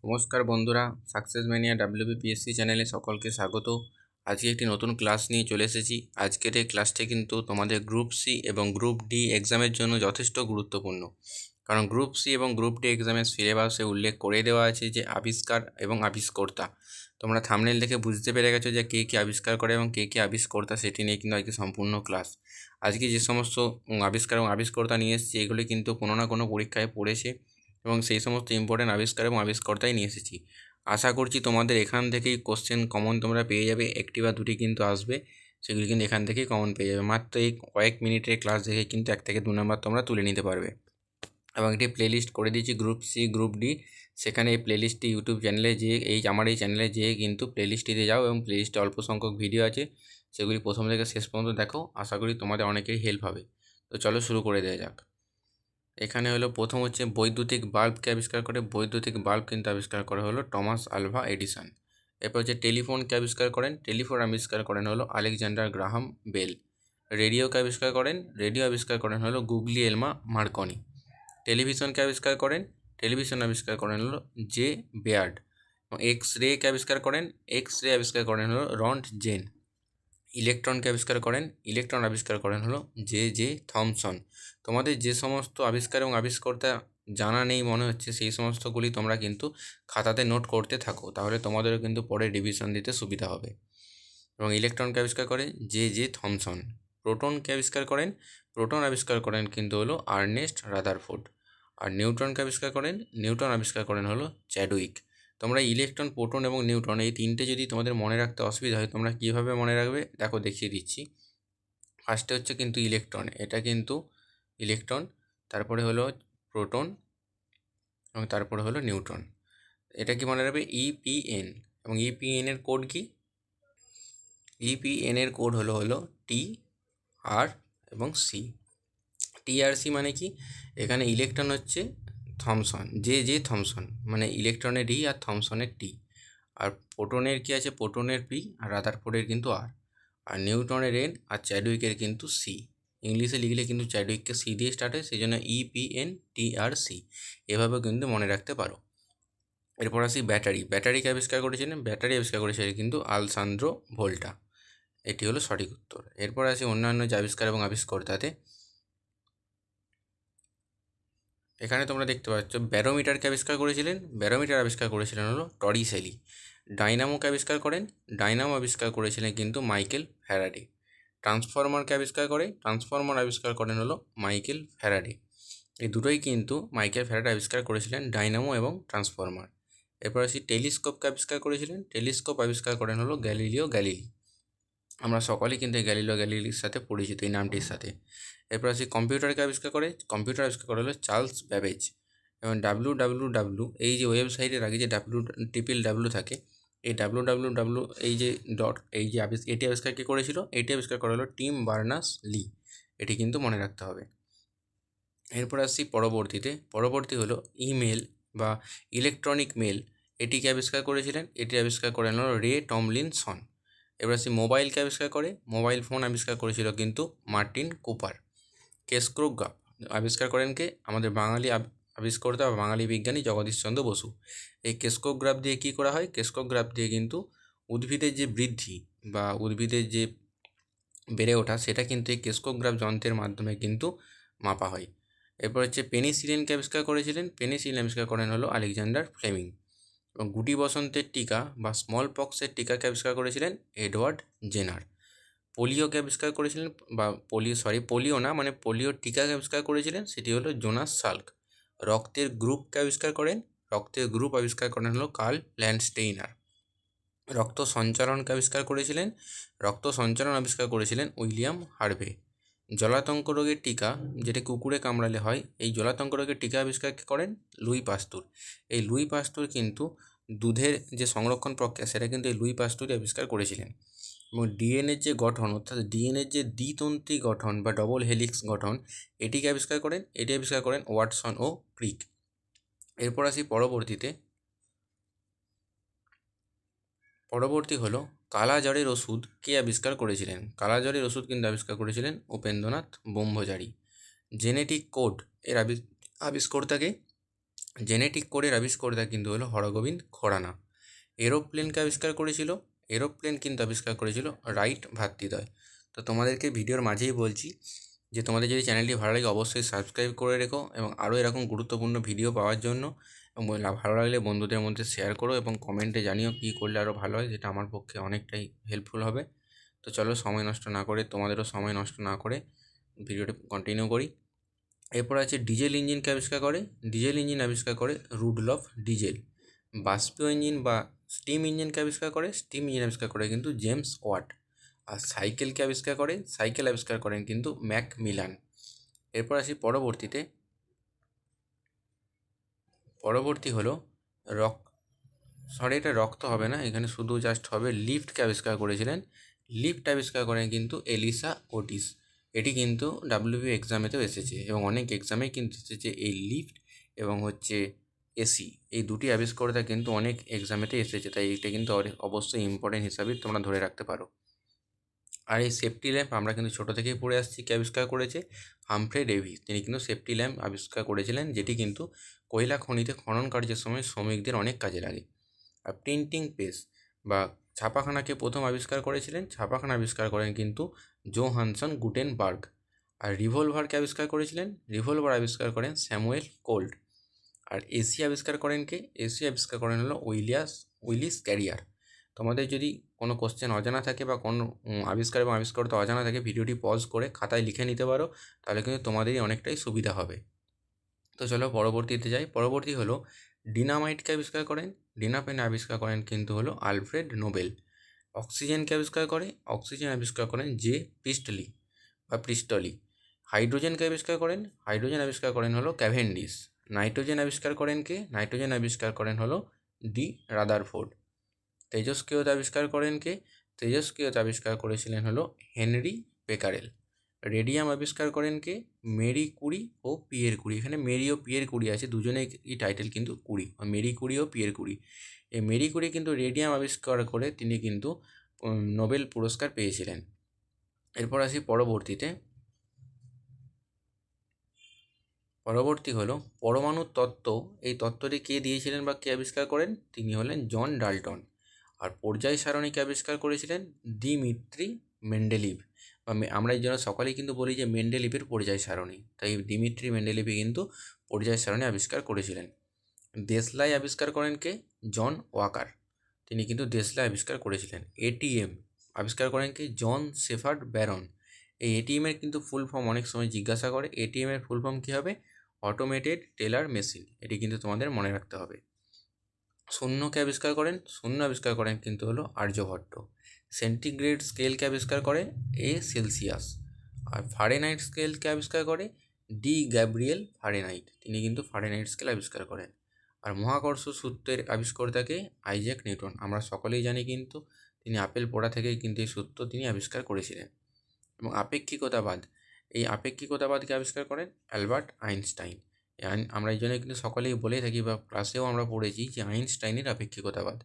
নমস্কার বন্ধুরা, success mania WBPSC চ্যানেলে সকলকে স্বাগত। আজকে একটি নতুন ক্লাস নিয়ে চলে এসেছি। আজকের এই ক্লাসটি কিন্তু তোমাদের গ্রুপ সি এবং গ্রুপ ডি এক্সামের জন্য যথেষ্ট গুরুত্বপূর্ণ। কারণ গ্রুপ সি এবং গ্রুপ ডি এক্সামের সিলেবাসে উল্লেখ করে দেওয়া আছে যে আবিষ্কার এবং আবিষ্কর্তা। তোমরা থাম্বনেল দেখে বুঝতে পেরে গেছো যে কে কে আবিষ্কার করে এবং কে কে আবিষ্কর্তা, সেটি নিয়ে কিন্তু আজকে সম্পূর্ণ ক্লাস। আজকে যে সমস্ত আবিষ্কার এবং আবিষ্কর্তা নিয়ে এসেছি এগুলি কিন্তু কোনো না কোনো পরীক্ষায় পড়েছে এবং সেই সমস্ত ইম্পর্টেন্ট আবিষ্কার এবং আবিষ্কর্তাই নিয়ে এসেছি। আশা করছি তোমাদের এখান থেকেই কোশ্চেন কমন তোমরা পেয়ে যাবে, একটি বা দুটি কিন্তু আসবে, সেগুলি কিন্তু এখান থেকেই কমন পেয়ে যাবে। মাত্র এই কয়েক মিনিটের ক্লাস দেখে কিন্তু 1 থেকে 2 নাম্বার তোমরা তুলে নিতে পারবে। এবং একটি প্লেলিস্ট করে দিয়েছি গ্রুপ সি গ্রুপ ডি, সেখানে এই প্লেলিস্টটি ইউটিউব চ্যানেলে যেয়ে আমার এই চ্যানেলে যেয়ে কিন্তু প্লেলিস্টটিতে যাও এবং প্লেলিস্টে অল্প সংখ্যক ভিডিও আছে, সেগুলি প্রথম থেকে শেষ পর্যন্ত দেখো। আশা করি তোমাদের অনেকেই হেল্প হবে। তো চলো শুরু করে দেওয়া যাক। এখানে হলো প্রথম হচ্ছে বৈদ্যুতিক বাল্বকে আবিষ্কার করে। বৈদ্যুতিক বাল্ব কিন্তু আবিষ্কার করা হলো টমাস আলভা এডিসন। এরপর হচ্ছে টেলিফোনকে আবিষ্কার করেন। টেলিফোন আবিষ্কার করেন হলো আলেকজান্ডার গ্রাহাম বেল। রেডিওকে আবিষ্কার করেন। রেডিও আবিষ্কার করেন হলো গুগলিয়েলমা মার্কনি। টেলিভিশনকে আবিষ্কার করেন। টেলিভিশন আবিষ্কার করেন হলো জে বেয়ার্ড। এক্স রেকে আবিষ্কার করেন। এক্স রে আবিষ্কার করেন হলো রন্ট জেন। ইলেকট্রনকে আবিষ্কার করেন। ইলেকট্রন আবিষ্কার করেন হলো জে জে থমসন। তোমাদের যে সমস্ত আবিষ্কার এবং আবিষ্কর্তা জানা নেই মনে হচ্ছে, সেই সমস্তগুলি তোমরা কিন্তু খাতাতে নোট করতে থাকো, তাহলে তোমাদেরও কিন্তু পরে রিভিশন দিতে সুবিধা হবে। এবং ইলেকট্রনকে আবিষ্কার করে জে জে থমসন। প্রোটনকে আবিষ্কার করেন। প্রোটন আবিষ্কার করেন কিন্তু হলো আর্নেস্ট রাদারফোর্ড। আর নিউট্রনকে আবিষ্কার করেন। নিউটন আবিষ্কার করেন হলো চ্যাডউইক। তোমরা ইলেকট্রন, প্রোটন এবং নিউট্রন এই তিনটে যদি তোমাদের মনে রাখতে অসুবিধা হয়, তোমরা কীভাবে মনে রাখবে দেখো, দেখিয়ে দিচ্ছি। ফার্স্টে হচ্ছে কিন্তু ইলেকট্রন, এটা কিন্তু ইলেকট্রন, তারপরে হলো প্রোটন এবং তারপরে হলো নিউট্রন। এটা কি মনে রাখবে? ইপিএন। এবং ইপিএন এর কোড কি? ইপিএন এর কোড হলো টি আর এবং সি। টি আর সি মানে কি? এখানে ইলেকট্রন হচ্ছে থমসন, জে জে থমসন, মানে ইলেকট্রনের ডি আর থমসনের টি। আর প্রোটনের কি আছে? প্রোটনের পি আর রাদারফোর্ডের কিন্তু আর। আর নিউটনের এন আর চ্যাডউইকের কিন্তু সি। ইংলিশে লিখলে কিন্তু চ্যাডউইককে সি দিয়ে স্টার্ট হয়, সেই জন্য ইপিএন টি আর সি, এভাবেও কিন্তু মনে রাখতে পারো। এরপর আসি ব্যাটারি। ব্যাটারিকে আবিষ্কার করেছিলেন? ব্যাটারি আবিষ্কার করেছিলেন কিন্তু আলসান্দ্রো ভোল্টা। এটি হলো সঠিক উত্তর। এরপর আসি অন্যান্য যে আবিষ্কার এবং আবিষ্কর্তাতে। এখানে তোমরা দেখতে পাচ্ছ ব্যারোমিটারকে আবিষ্কার করেছিলেন। ব্যারোমিটার আবিষ্কার করেছিলেন হলো টরিসেলি। ডাইনামোকে আবিষ্কার করেন। ডাইনামো আবিষ্কার করেছিলেন কিন্তু মাইকেল ফ্যারাডে। ট্রান্সফরমারকে আবিষ্কার করে। ট্রান্সফরমার আবিষ্কার করেন হলো মাইকেল ফ্যারাডে। এই দুটোই কিন্তু মাইকেল ফ্যারাডে আবিষ্কার করেছিলেন, ডাইনামো এবং ট্রান্সফরমার। এরপর আসি টেলিস্কোপকে আবিষ্কার করেছিলেন। টেলিস্কোপ আবিষ্কার করেন হলো গ্যালিলিও গ্যালিলি। আমরা সকলেই কিন্তু এই গ্যালিলিও গ্যালিলির সাথে পরিচিত, এই নামটির সাথে। এরপর আসি কম্পিউটারকে আবিষ্কার করে। কম্পিউটার আবিষ্কার করা হলো চার্লস ব্যাবেজ। এবং WWW এই যে ওয়েবসাইটের আগে যে WWW থাকে, এই WWW এই যে এটি আবিষ্কার কে করেছিল? এটি আবিষ্কার করা হলো টিম বার্নার্স লি। এটি কিন্তু মনে রাখতে হবে। এরপর আসছি পরবর্তী হলো ইমেল বা ইলেকট্রনিক মেল। এটিকে আবিষ্কার করেছিলেন? এটি আবিষ্কার করেন হলো রে টমলিনসন। এবার আসি মোবাইলকে আবিষ্কার করে। মোবাইল ফোন আবিষ্কার করেছিল কিন্তু মার্টিন কুপার। কেস্ক্রোগ্রাফ আবিষ্কার করেন কে? আমাদের বাঙালি আবিষ্কর্তা বা বাঙালি বিজ্ঞানী জগদীশচন্দ্র বসু। এই কেস্ক্রোগ্রাফ দিয়ে কী করা হয়? কেস্ক্রোগ্রাফ দিয়ে কিন্তু উদ্ভিদের যে বৃদ্ধি বা উদ্ভিদের যে বেড়ে ওঠা, সেটা কিন্তু এই কেস্ক্রোগ্রাফ যন্ত্রের মাধ্যমে কিন্তু মাপা হয়। এরপর হচ্ছে পেনিসিলিনকে আবিষ্কার করেছিলেন? পেনিসিলিন আবিষ্কার করেন হলো আলেকজান্ডার ফ্লেমিং। এবং গুটি বসন্তের টিকা বা স্মল পক্সের টিকাকে আবিষ্কার করেছিলেন এডওয়ার্ড জেনার। পোলিওকে আবিষ্কার করেছিলেন বা পোলিও না, মানে পোলিওর টিকাকে আবিষ্কার করেছিলেন, সেটি হলো জোনাস সাল্ক। রক্তের গ্রুপকে আবিষ্কার করেন? রক্তের গ্রুপ আবিষ্কার করেন হলো কার্ল ল্যান্ডস্টেইনার। রক্ত সঞ্চালনকে আবিষ্কার করেছিলেন? রক্ত সঞ্চালন আবিষ্কার করেছিলেন উইলিয়াম হার্ভে। জলাতঙ্ক রোগের টিকা, যেটা কুকুরে কামড়ালে হয়, এই জলাতঙ্ক রোগের টিকা আবিষ্কার করেন লুই পাস্তুর। এই লুই পাস্তুর কিন্তু দুধের যে সংরক্ষণ প্রক্রিয়া, সেটা কিন্তু এই লুই পাস্তুরই আবিষ্কার করেছিলেন। এবং ডিএনএর যে গঠন, অর্থাৎ ডিএনএর যে দ্বিতন্ত্রী গঠন বা ডবল হেলিক্স গঠন, এটিকে আবিষ্কার করেন? এটি আবিষ্কার করেন ওয়াটসন ও ক্রিক। এরপর আসি পরবর্তী হলো কালাজ্বরের ওষুধ কে আবিষ্কার করেছিলেন? কালাজ্বরের ওষুধ কিন্তু আবিষ্কার করেছিলেন উপেন্দ্রনাথ ব্রহ্মচারী। জেনেটিক কোড এর আবিষ্কর্তাকে? জেনেটিক কোডের আবিষ্কর্তা কিন্তু হলো হরগোবিন্দ খোরানা। এরোপ্লেনকে আবিষ্কার করেছিল, এরোপ্লেন কিন্তু আবিষ্কার করেছিল রাইট ভ্রাতৃদ্বয়। তো তোমাদেরকে ভিডিওর মাঝেই বলছি যে তোমাদের যদি চ্যানেলটি ভালো লাগে অবশ্যই সাবস্ক্রাইব করে রেখো, এবং আরও এরকম গুরুত্বপূর্ণ ভিডিও পাওয়ার জন্য এবং ভালো লাগলে বন্ধুদের মধ্যে শেয়ার করো এবং কমেন্টে জানিও কী করলে আরও ভালো হয়, যেটা আমার পক্ষে অনেকটাই হেল্পফুল হবে। তো চলো সময় নষ্ট না করে, তোমাদেরও সময় নষ্ট না করে ভিডিওটি কন্টিনিউ করি। এরপর আছে ডিজেল ইঞ্জিনকে আবিষ্কার করে, ডিজেল ইঞ্জিন আবিষ্কার করে রুডলফ ডিজেল। বাষ্পীয় ইঞ্জিন বা স্টিম ইঞ্জিনকে আবিষ্কার করে, স্টিম ইঞ্জিন আবিষ্কার করে কিন্তু জেমস ওয়াট। আর সাইকেলকে আবিষ্কার করে, সাইকেল আবিষ্কার করেন কিন্তু ম্যাক মিলান। এরপর আসি পরবর্তী হলো এটা রক্ত হবে না, এখানে শুধু জাস্ট হবে লিফটকে আবিষ্কার করেছিলেন। লিফট আবিষ্কার করেন কিন্তু এলিসা ওটিস। এটি কিন্তু ডাব্লিউবি এক্সামেতেও এসেছে এবং অনেক এক্সামেই কিন্তু এসেছে এই লিফট এবং হচ্ছে এসি, এই দুটি আবিষ্কর্তা কিন্তু অনেক এক্সামেতে এসেছে, তাই এটা কিন্তু অবশ্যই ইম্পর্টেন্ট হিসাবে তোমরা ধরে রাখতে পারো। আর এই সেফটি ল্যাম্প আমরা কিন্তু ছোটো থেকেই পড়ে আসছি, কে আবিষ্কার করেছে? Humphry Davis. তিনি কিন্তু সেফটি ল্যাম্প আবিষ্কার করেছিলেন, যেটি কিন্তু কয়লা খনিতে খনন কার্যের সময় শ্রমিকদের অনেক কাজে লাগে। আর প্রিন্টিং প্রেস বা ছাপাখানাকে প্রথম আবিষ্কার করেছিলেন, ছাপাখানা আবিষ্কার করেন কিন্তু জোহানসন গুটেনবার্গ। আর রিভলভারকে আবিষ্কার করেছিলেন, রিভলভার আবিষ্কার করেন স্যামুয়েল কোল্ট। আর এসি আবিষ্কার করেন কে? এসি আবিষ্কার করেন হলো উইলিস ক্যারিয়ার। তোমাদের যদি কোনো কোশ্চেন অজানা থাকে বা কোনো আবিষ্কার এবং আবিষ্কর্তা অজানা থাকে, ভিডিওটি পজ করে খাতায় লিখে নিতে পারো, তাহলে কিন্তু তোমাদেরই অনেকটাই সুবিধা হবে। তো চলো পরবর্তীতে যাই। পরবর্তী হলো ডিনামাইটকে আবিষ্কার করেন, ডিনামাইট আবিষ্কার করেন কিন্তু হলো আলফ্রেড নোবেল। অক্সিজেনকে আবিষ্কার করে, অক্সিজেন আবিষ্কার করেন জে প্রিস্টলি। হাইড্রোজেনকে আবিষ্কার করেন, হাইড্রোজেন আবিষ্কার করেন হলো ক্যাভেন্ডিশ। নাইট্রোজেন আবিষ্কার করেন কে? নাইট্রোজেন আবিষ্কার করেন হলো ডি রাদারফোর্ড। তেজস্ক্রিয়তা আবিষ্কার করেন কে? তেজস্ক্রিয়তা আবিষ্কার করেছিলেন হলো হেনরি বেকারেল। রেডিয়াম আবিষ্কার করেন কে? মেরি কুরি ও পিয়ের কুরি। এখানে মেরি ও পিয়ের কুরি আছে, দুজনেই টাইটেল কিন্তু কুরি, মেরি কুরি ও পিয়ের কুরি। এই মেরি কুরি কিন্তু রেডিয়াম আবিষ্কার করে তিনি কিন্তু নোবেল পুরস্কার পেয়েছিলেন। এরপর আসি পরবর্তী হলো পরমাণুর তত্ত্ব। এই তত্ত্বটি কে দিয়েছিলেন বা কে আবিষ্কার করেন? তিনি হলেন জন ডাল্টন। আর পর্যায় সারণীকে আবিষ্কার করেছিলেন দিমিত্রি মেন্ডেলিভ। বা আমরা এই জন্য সকালেই কিন্তু বলি যে মেন্ডেলিভের পর্যায় সারণী, তাই দিমিত্রি মেন্ডেলিভই কিন্তু পর্যায় সারণী আবিষ্কার করেছিলেন। দেশলাই আবিষ্কার করেন কে? জন ওয়াকার। তিনি কিন্তু দেশলাই আবিষ্কার করেছিলেন। এটিএম আবিষ্কার করেন কে? জন শেফার্ড ব্যারন। এই এটিএমের কিন্তু ফুল ফর্ম অনেক সময় জিজ্ঞাসা করে, এটিএমের ফুল ফর্ম কী হবে? Automated teller machine. এটি কিন্তু তোমাদের মনে রাখতে হবে। শূন্যকে আবিষ্কার করেন, শূন্য আবিষ্কার করেন কিন্তু হলো আর্যভট্ট। সেন্টিগ্রেড স্কেলকে আবিষ্কার করে এ সেলসিয়াস। আর ফারেনহাইট স্কেলকে আবিষ্কার করে ডি গ্যাব্রিয়েল ফারেনহাইট। তিনি কিন্তু ফারেনহাইট স্কেল আবিষ্কার করেন। আর মহাকর্ষ সূত্রের আবিষ্কর্তাকে আইজ্যাক নিউটন। আমরা সকলেই জানি কিন্তু তিনি আপেল পড়া থেকেই কিন্তু এই সূত্র তিনি আবিষ্কার করেছিলেন। এবং আপেক্ষিকতাবাদ, এই আপেক্ষিকতাবাদকে আবিষ্কার করেন অ্যালবার্ট আইনস্টাইন। আমরা এই জন্য কিন্তু সকলেই বলেই থাকি বা ক্লাসেও আমরা পড়েছি যে আইনস্টাইনের আপেক্ষিকতাবাদ।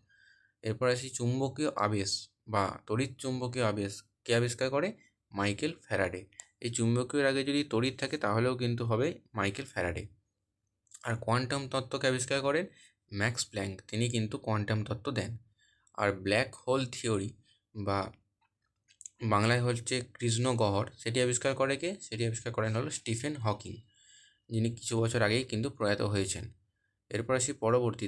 এরপর আসি চুম্বকীয় আবেশ বা তড়িৎ চুম্বকীয় আবেশ কে আবিষ্কার করে? Michael Faraday. এই চুম্বকীয় আগে যদি তড়িৎ থাকে তাহলেও কিন্তু হবে মাইকেল ফ্যারাডে। আর কোয়ান্টাম তত্ত্বকে আবিষ্কার করেন ম্যাক্স প্ল্যাঙ্ক। তিনি কিন্তু কোয়ান্টাম তত্ত্ব দেন। আর ব্ল্যাক হোল থিওরি বা বাংলায় হচ্ছে কৃষ্ণ গহ্বর, সেটি আবিষ্কার করে কে? সেটি আবিষ্কার করেন হলো স্টিফেন হকিং, যিনি কিছু বছর আগেই কিন্তু প্রয়াত হয়েছেন। এরপর আসি পরবর্তী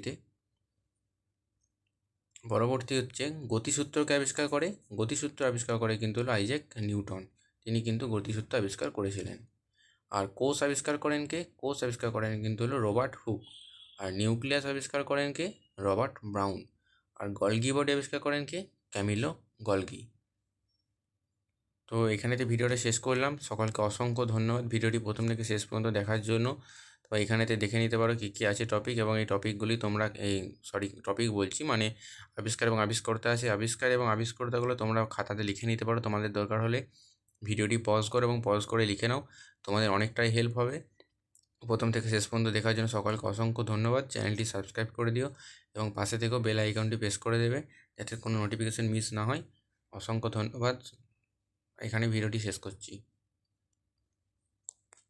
হচ্ছে গতিসূত্রকে আবিষ্কার করে, গতিসূত্র আবিষ্কার করে কিন্তু হলো আইজ্যাক নিউটন। তিনি কিন্তু গতিসূত্র আবিষ্কার করেছিলেন। আর কোষ আবিষ্কার করেন কে? কোষ আবিষ্কার করেন কিন্তু হলো রবার্ট হুক। আর নিউক্লিয়াস আবিষ্কার করেন কে? Robert Brown. আর গলগি বডি আবিষ্কার করেন কে? Camilo Golgi. তো এখানেতে ভিডিওটা শেষ করলাম। সকলকে অসংখ্য ধন্যবাদ ভিডিওটি প্রথম থেকে শেষ পর্যন্ত দেখার জন্য। তো এখানেতে দেখে নিতে পারো কী কী আছে টপিক, এবং এই টপিকগুলি তোমরা টপিক বলছি মানে আবিষ্কার এবং আবিষ্কর্তা আছে, আবিষ্কার এবং আবিষ্কর্তাগুলো তোমরা খাতাতে লিখে নিতে পারো তোমাদের দরকার হলে। ভিডিওটি পজ করো এবং পজ করে লিখে নাও, তোমাদের অনেকটাই হেল্প হবে। প্রথম থেকে শেষ পর্যন্ত দেখার জন্য সকলকে অসংখ্য ধন্যবাদ। চ্যানেলটি সাবস্ক্রাইব করে দিও এবং পাশে থেকেও বেল আইকনটি প্রেস করে দেবে যাতে কোনো নোটিফিকেশান মিস না হয়। অসংখ্য ধন্যবাদ। এখানে ভিডিওটি শেষ করছি।